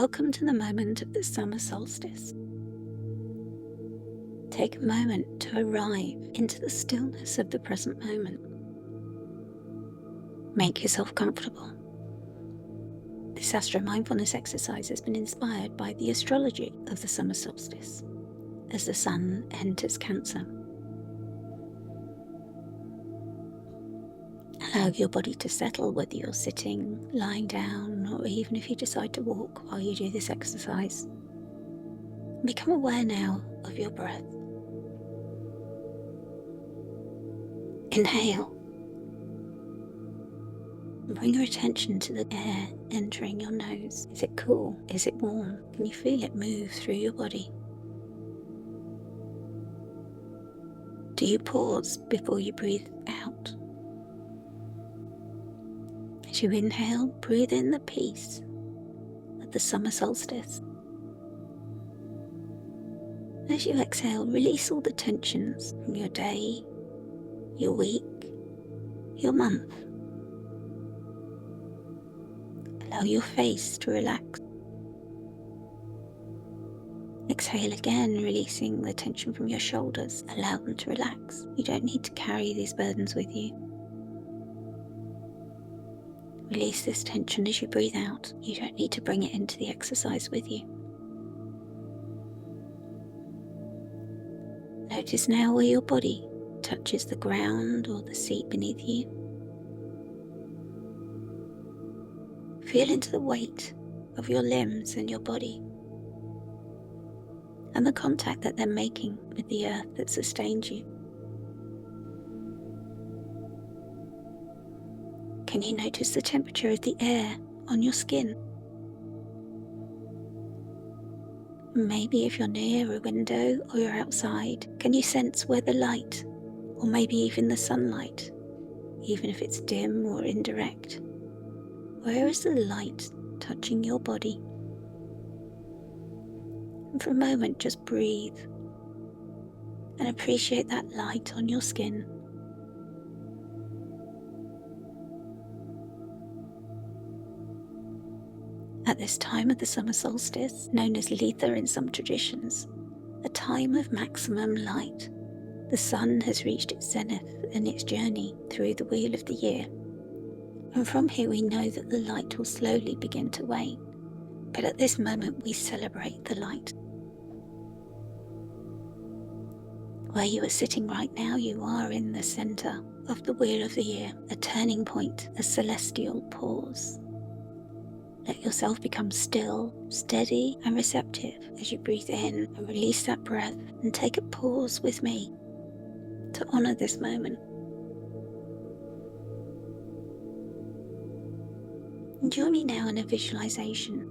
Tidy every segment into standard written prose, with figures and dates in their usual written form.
Welcome to the moment of the summer solstice. Take a moment to arrive into the stillness of the present moment. Make yourself comfortable. This Mindfulness exercise has been inspired by the astrology of the summer solstice, as the sun enters Cancer. Allow your body to settle, whether you're sitting, lying down, or even if you decide to walk while you do this exercise. Become aware now of your breath. Inhale. Bring your attention to the air entering your nose. Is it cool? Is it warm? Can you feel it move through your body? Do you pause before you breathe out? As you inhale, breathe in the peace of the summer solstice. As you exhale, release all the tensions from your day, your week, your month. Allow your face to relax. Exhale again, releasing the tension from your shoulders. Allow them to relax. You don't need to carry these burdens with you. Release this tension as you breathe out. You don't need to bring it into the exercise with you. Notice now where your body touches the ground or the seat beneath you. Feel into the weight of your limbs and your body and the contact that they're making with the earth that sustains you. Can you notice the temperature of the air on your skin? Maybe if you're near a window or you're outside, can you sense where the light, or maybe even the sunlight, even if it's dim or indirect, where is the light touching your body? And for a moment, just breathe and appreciate that light on your skin. At this time of the summer solstice, known as Letha in some traditions, a time of maximum light, the sun has reached its zenith in its journey through the wheel of the year. And from here we know that the light will slowly begin to wane. But at this moment we celebrate the light. Where you are sitting right now, you are in the center of the wheel of the year, a turning point, a celestial pause. Let yourself become still, steady and receptive as you breathe in and release that breath, and take a pause with me to honor this moment. And join me now in a visualization.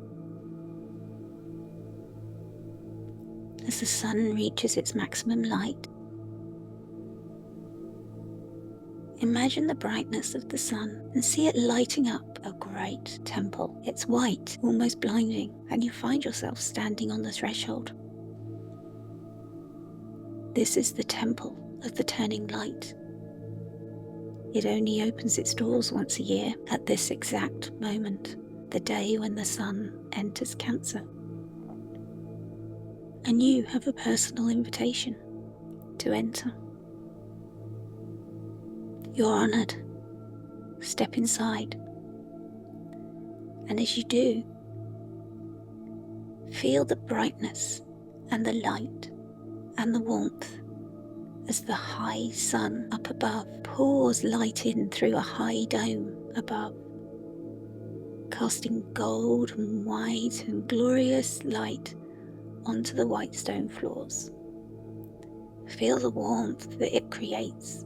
As the sun reaches its maximum light, imagine the brightness of the sun and see it lighting up a great temple. It's white, almost blinding, and you find yourself standing on the threshold. This is the temple of the turning light. It only opens its doors once a year at this exact moment, the day when the sun enters Cancer. And you have a personal invitation to enter. You're honored. Step inside. And as you do, feel the brightness and the light and the warmth as the high sun up above pours light in through a high dome above, casting gold and white and glorious light onto the white stone floors. Feel the warmth that it creates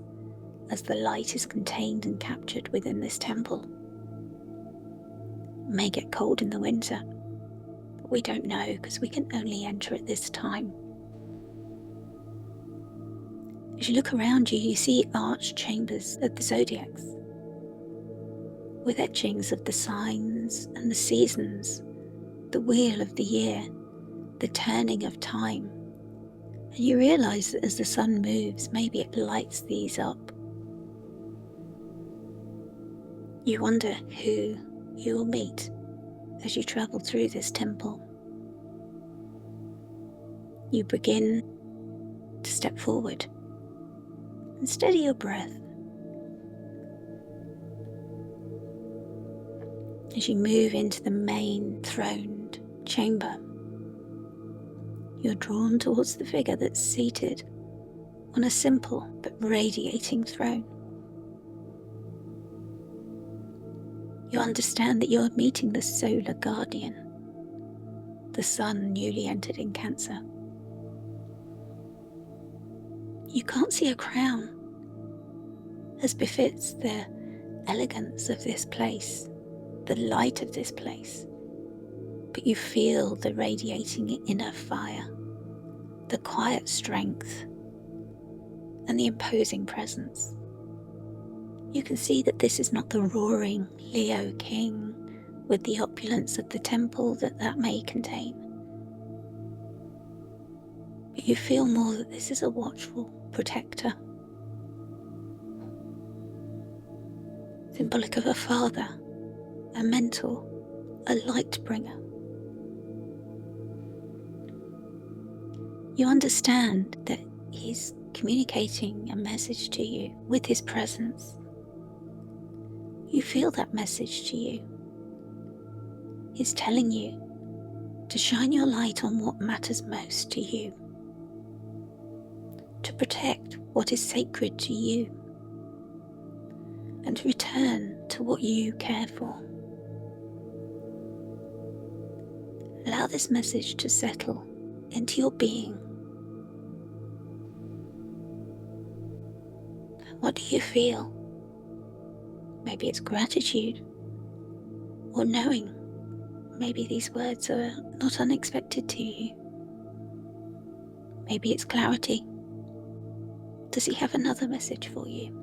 as the light is contained and captured within this temple. It may get cold in the winter, but we don't know because we can only enter at this time. As you look around you, you see arched chambers of the zodiacs, with etchings of the signs and the seasons, the wheel of the year, the turning of time. And you realize that as the sun moves, maybe it lights these up. You wonder who you will meet as you travel through this temple. You begin to step forward and steady your breath as you move into the main throned chamber. You're drawn towards the figure that's seated on a simple but radiating throne. You understand that you're meeting the solar guardian, the sun newly entered in Cancer. You can't see a crown, as befits the elegance of this place, the light of this place, but you feel the radiating inner fire, the quiet strength, and the imposing presence. You can see that this is not the roaring Leo king with the opulence of the temple that may contain. But you feel more that this is a watchful protector, symbolic of a father, a mentor, a light bringer. You understand that he's communicating a message to you with his presence. You feel that message to you. He's telling you to shine your light on what matters most to you, to protect what is sacred to you, and to return to what you care for. Allow this message to settle into your being. What do you feel? Maybe it's gratitude, or knowing. Maybe these words are not unexpected to you. Maybe it's clarity. Does he have another message for you?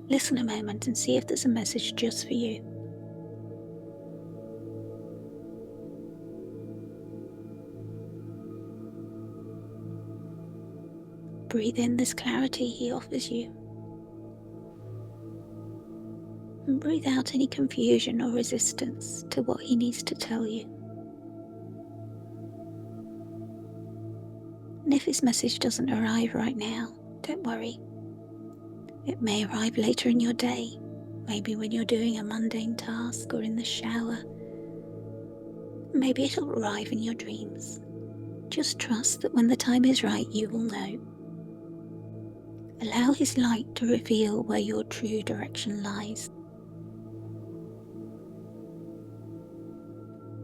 Listen a moment and see if there's a message just for you. Breathe in this clarity he offers you. And breathe out any confusion or resistance to what he needs to tell you. And if his message doesn't arrive right now, don't worry. It may arrive later in your day, maybe when you're doing a mundane task or in the shower. Maybe it'll arrive in your dreams. Just trust that when the time is right, you will know. Allow his light to reveal where your true direction lies.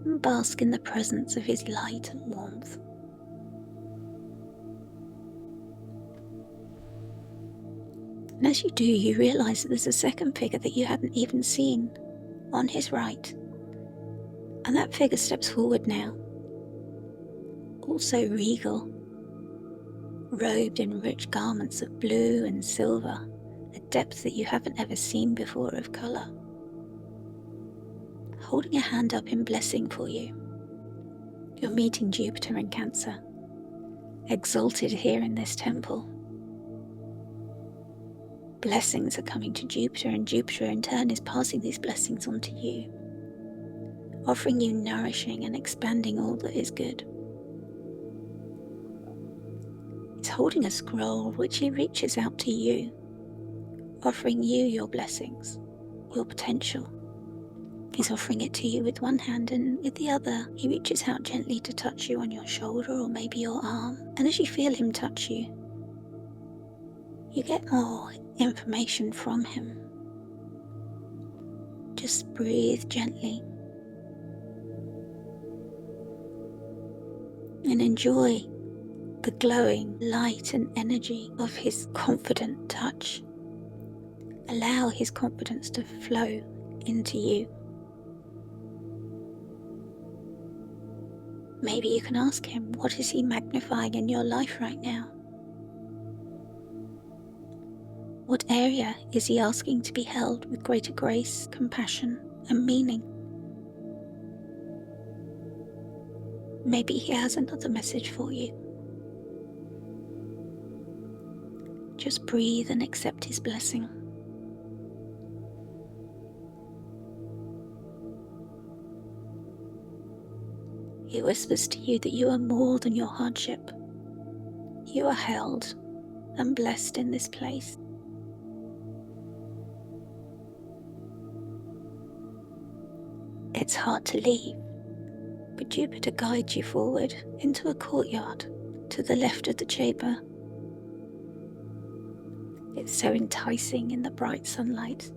And bask in the presence of his light and warmth. And as you do, you realise that there's a second figure that you hadn't even seen on his right. And that figure steps forward now, also regal, robed in rich garments of blue and silver, a depth that you haven't ever seen before of colour. Holding a hand up in blessing for you. You're meeting Jupiter in Cancer, exalted here in this temple. Blessings are coming to Jupiter, and Jupiter in turn is passing these blessings on to you, offering you nourishing and expanding all that is good. He's holding a scroll which he reaches out to you, offering you your blessings, your potential. He's offering it to you with one hand, and with the other he reaches out gently to touch you on your shoulder or maybe your arm. And as you feel him touch you, you get more information from him. Just breathe gently and enjoy the glowing light and energy of his confident touch. Allow his confidence to flow into you. Maybe you can ask him, what is he magnifying in your life right now? What area is he asking to be held with greater grace, compassion, and meaning? Maybe he has another message for you. Just breathe and accept his blessing. He whispers to you that you are more than your hardship. You are held and blessed in this place. It's hard to leave, but Jupiter guides you forward into a courtyard to the left of the chamber. It's so enticing in the bright sunlight.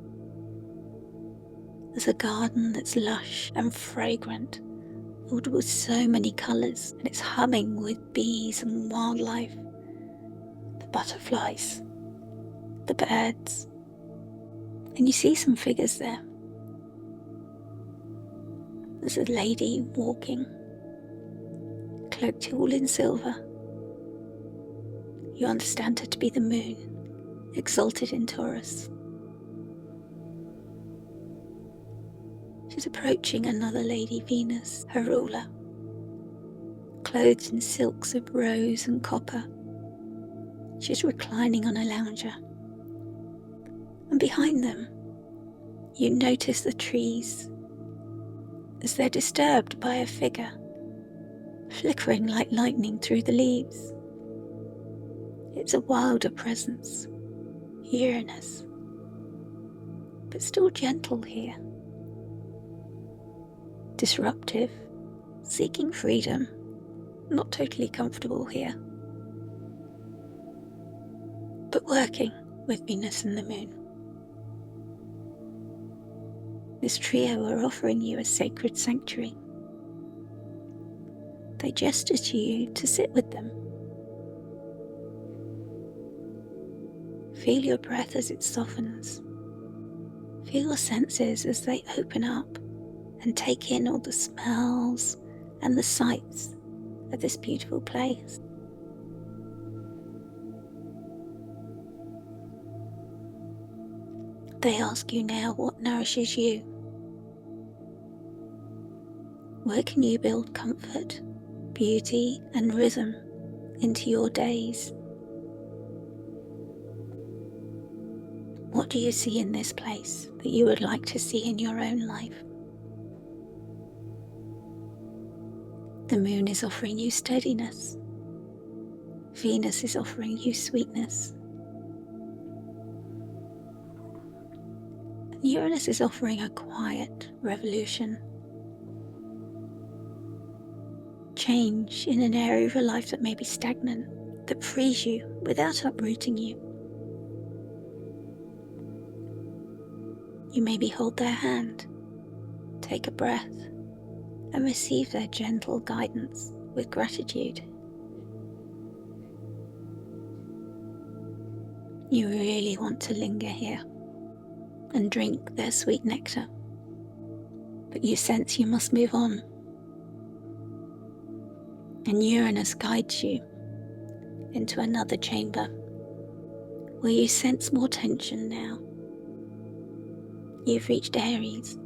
There's a garden that's lush and fragrant, filled with so many colours, and it's humming with bees and wildlife, the butterflies, the birds, and you see some figures there. There's a lady walking, cloaked all in silver. You understand her to be the moon, exalted in Taurus. She's approaching another lady, Venus, her ruler, clothed in silks of rose and copper. She's reclining on a lounger. And behind them, you notice the trees as they're disturbed by a figure, flickering like lightning through the leaves. It's a wilder presence, Uranus, but still gentle here. Disruptive, seeking freedom, not totally comfortable here, but working with Venus and the moon. This trio are offering you a sacred sanctuary. They gesture to you to sit with them. Feel your breath as it softens. Feel your senses as they open up and take in all the smells and the sights of this beautiful place. They ask you now what nourishes you. Where can you build comfort, beauty, and rhythm into your days? What do you see in this place that you would like to see in your own life? The moon is offering you steadiness. Venus is offering you sweetness. And Uranus is offering a quiet revolution. Change in an area of your life that may be stagnant, that frees you without uprooting you. You maybe hold their hand, take a breath, and receive their gentle guidance with gratitude. You really want to linger here and drink their sweet nectar, but you sense you must move on. And Uranus guides you into another chamber where you sense more tension now. You've reached Aries,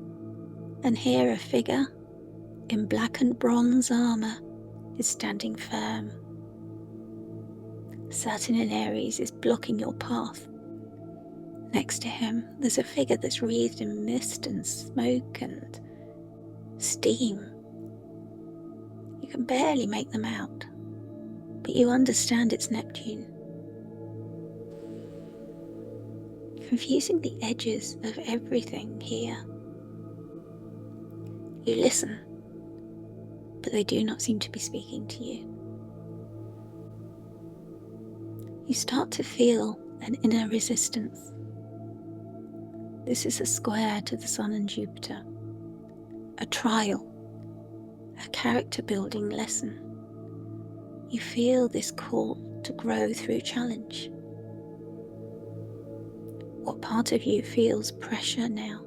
and here a figure in black and bronze armour is standing firm. Saturn in Aries is blocking your path. Next to him, there's a figure that's wreathed in mist and smoke and steam. You can barely make them out, but you understand it's Neptune. Confusing the edges of everything here. You listen, but they do not seem to be speaking to you. You start to feel an inner resistance. This is a square to the Sun and Jupiter, a trial, a character building lesson. You feel this call to grow through challenge. What part of you feels pressure now?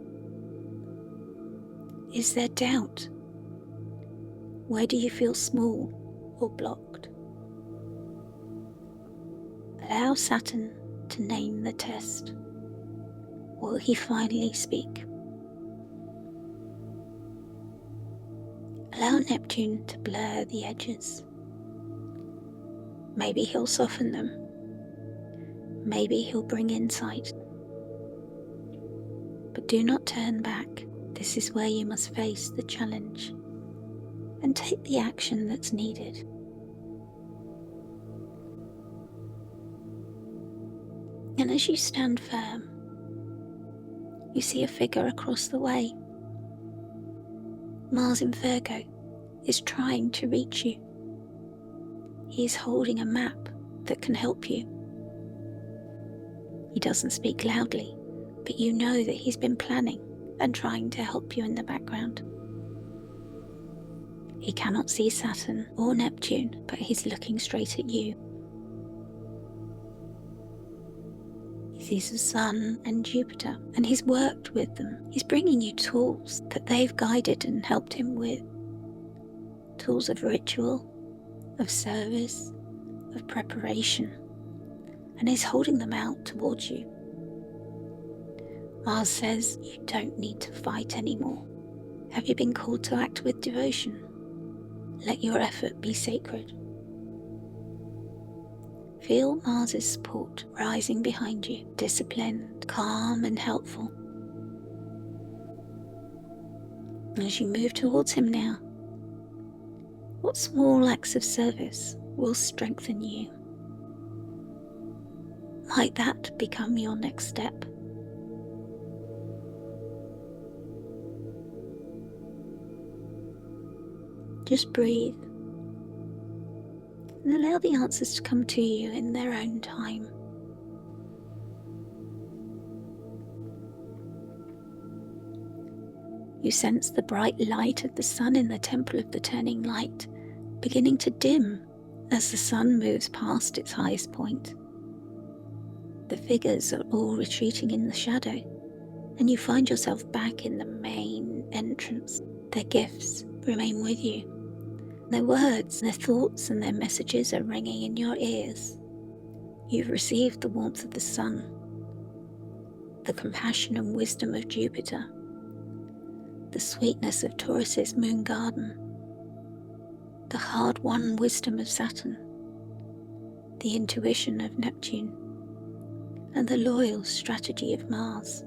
Is there doubt? Where do you feel small or blocked? Allow Saturn to name the test. Will he finally speak? Allow Neptune to blur the edges. Maybe he'll soften them. Maybe he'll bring insight. But do not turn back. This is where you must face the challenge. and take the action that's needed. And as you stand firm, you see a figure across the way. Mars in Virgo is trying to reach you. He is holding a map that can help you. He doesn't speak loudly, but you know that he's been planning and trying to help you in the background. He cannot see Saturn or Neptune, but he's looking straight at you. He sees the Sun and Jupiter, and he's worked with them. He's bringing you tools that they've guided and helped him with. Tools of ritual, of service, of preparation, and he's holding them out towards you. Mars says you don't need to fight anymore. Have you been called to act with devotion? Let your effort be sacred. Feel Mars's support rising behind you, disciplined, calm and helpful. As you move towards him now, what small acts of service will strengthen you? Might that become your next step? Just breathe and allow the answers to come to you in their own time. You sense the bright light of the sun in the temple of the turning light beginning to dim as the sun moves past its highest point. The figures are all retreating in the shadow, and you find yourself back in the main entrance. Their gifts remain with you. Their words, their thoughts and their messages are ringing in your ears. You've received the warmth of the sun, the compassion and wisdom of Jupiter, the sweetness of Taurus's moon garden, the hard-won wisdom of Saturn, the intuition of Neptune, and the loyal strategy of Mars.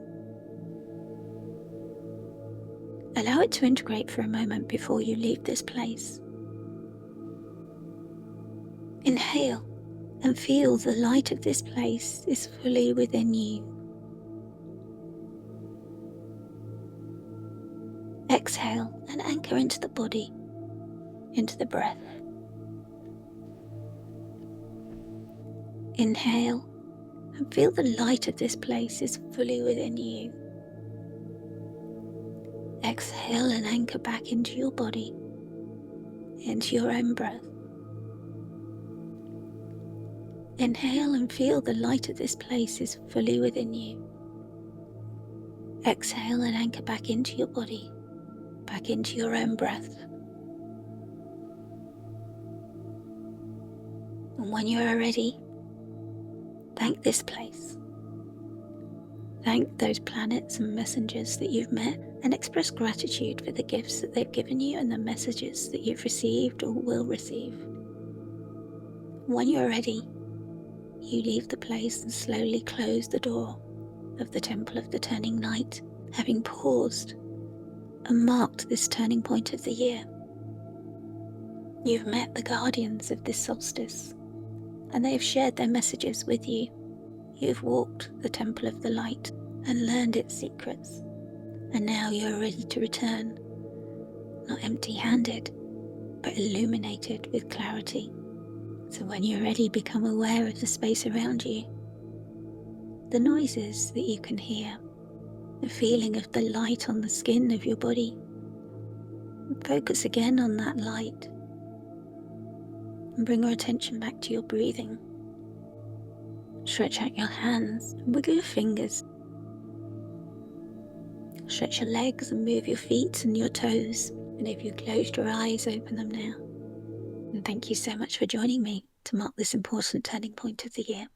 Allow it to integrate for a moment before you leave this place. Inhale and feel the light of this place is fully within you. Exhale and anchor into the body, into the breath. Inhale and feel the light of this place is fully within you. Exhale and anchor back into your body, into your own breath. Inhale and feel the light of this place is fully within you. Exhale and anchor back into your body, back into your own breath. And when you are ready, thank this place. Thank those planets and messengers that you've met, and express gratitude for the gifts that they've given you and the messages that you've received or will receive. When you're ready, you leave the place and slowly close the door of the Temple of the Turning Night, having paused and marked this turning point of the year. You've met the guardians of this solstice, and they have shared their messages with you. You've walked the Temple of the Light and learned its secrets, and now you're ready to return, not empty-handed, but illuminated with clarity. So when you're ready, become aware of the space around you, the noises that you can hear, the feeling of the light on the skin of your body. And focus again on that light, and bring your attention back to your breathing. Stretch out your hands and wiggle your fingers. Stretch your legs and move your feet and your toes. And if you closed your eyes, open them now. And thank you so much for joining me to mark this important turning point of the year.